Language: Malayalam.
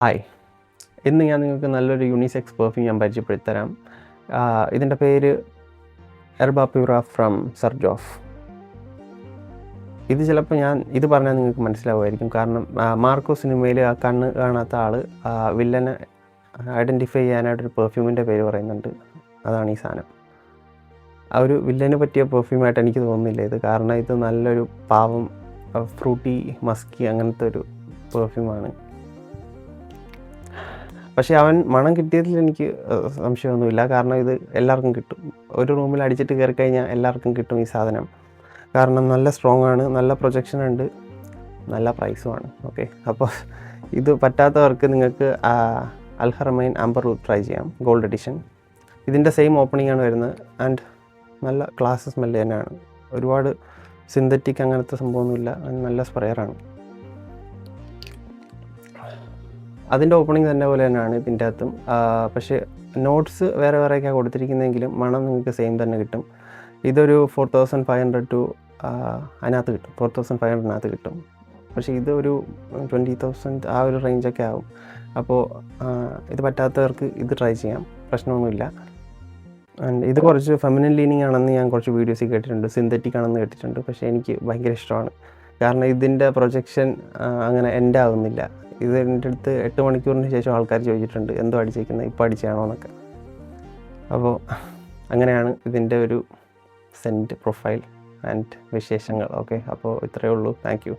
ഹായ്, ഇന്ന് ഞാൻ നിങ്ങൾക്ക് നല്ലൊരു യൂണിസെക്സ് പെർഫ്യൂം ഞാൻ പരിചയപ്പെടുത്തരാം. ഇതിൻ്റെ പേര് എർബ പ്യൂറ ഫ്രം സർജോഫ്. ഇത് ചിലപ്പോൾ ഞാൻ ഇത് പറഞ്ഞാൽ നിങ്ങൾക്ക് മനസ്സിലാവുമായിരിക്കും. കാരണം മാർക്കോ സിനിമയിൽ ആ കണ്ണ് കാണാത്ത ആൾ വില്ലനെ ഐഡൻറ്റിഫൈ ചെയ്യാനായിട്ടൊരു പെർഫ്യൂമിൻ്റെ പേര് പറയുന്നുണ്ട്. അതാണ് ഈ സാധനം. ആ ഒരു വില്ലന് പറ്റിയ പെർഫ്യൂമായിട്ട് എനിക്ക് തോന്നുന്നില്ല ഇത്. കാരണം ഇത് നല്ലൊരു പാവം ഫ്രൂട്ടി മസ്കി അങ്ങനത്തെ ഒരു പെർഫ്യൂമാണ്. പക്ഷേ അവൻ മണം കിട്ടിയതിൽ എനിക്ക് സംശയമൊന്നുമില്ല. കാരണം ഇത് എല്ലാവർക്കും കിട്ടും. ഒരു റൂമിൽ അടിച്ചിട്ട് കയറി കഴിഞ്ഞാൽ എല്ലാവർക്കും കിട്ടും ഈ സാധനം. കാരണം നല്ല സ്ട്രോങ് ആണ്, നല്ല പ്രൊജക്ഷൻ ഉണ്ട്, നല്ല പ്രൈസുമാണ്. ഓക്കെ, അപ്പോൾ ഇത് പറ്റാത്തവർക്ക് നിങ്ങൾക്ക് അൽ ഹറമൈൻ ആംബർ ട്രൈ ചെയ്യാം, ഗോൾഡ് എഡിഷൻ. ഇതിൻ്റെ സെയിം ഓപ്പണിംഗ് ആണ് വരുന്നത്. ആൻഡ് നല്ല ക്ലാസ് സ്മെല്ല് തന്നെയാണ്. ഒരുപാട് സിന്തറ്റിക് അങ്ങനത്തെ സംഭവമൊന്നുമില്ല. നല്ല സ്പ്രെയറാണ്. അതിൻ്റെ ഓപ്പണിംഗ് തന്നെ പോലെ തന്നെയാണ് ഇതിൻ്റെ അകത്തും. പക്ഷേ നോട്ട്സ് വേറെ വേറെയൊക്കെയാണ് കൊടുത്തിരിക്കുന്നതെങ്കിലും മണം നിങ്ങൾക്ക് സെയിം തന്നെ കിട്ടും. ഇതൊരു 4500 ടു അതിനകത്ത് കിട്ടും, 4500 കിട്ടും. പക്ഷേ ഇത് ഒരു 20,000 ആ ഒരു റേഞ്ചൊക്കെ ആവും. അപ്പോൾ ഇത് പറ്റാത്തവർക്ക് ഇത് ട്രൈ ചെയ്യാം, പ്രശ്നമൊന്നുമില്ല. ആൻഡ് ഇത് കുറച്ച് ഫെമിനിൻ ലീനിങ് ആണെന്ന് ഞാൻ കുറച്ച് വീഡിയോസിൽ കേട്ടിട്ടുണ്ട്, സിന്തറ്റിക് ആണെന്ന് കേട്ടിട്ടുണ്ട്. പക്ഷേ എനിക്ക് ഭയങ്കര ഇഷ്ടമാണ്. കാരണം ഇതിൻ്റെ പ്രൊജക്ഷൻ അങ്ങനെ എൻഡ് ആകുന്നില്ല. ഇത് എൻ്റെ അടുത്ത് 8 മണിക്കൂറിന് ശേഷം ആൾക്കാർ ചോദിച്ചിട്ടുണ്ട് എന്തോ അടിച്ചേക്കുന്നത്, ഇപ്പോൾ അടിച്ചാണോ എന്നൊക്കെ. അപ്പോൾ അങ്ങനെയാണ് ഇതിൻ്റെ ഒരു സെൻറ്റ് പ്രൊഫൈൽ ആൻഡ് വിശേഷങ്ങൾ. ഓക്കെ, അപ്പോൾ ഇത്രയേ ഉള്ളൂ. Thank you.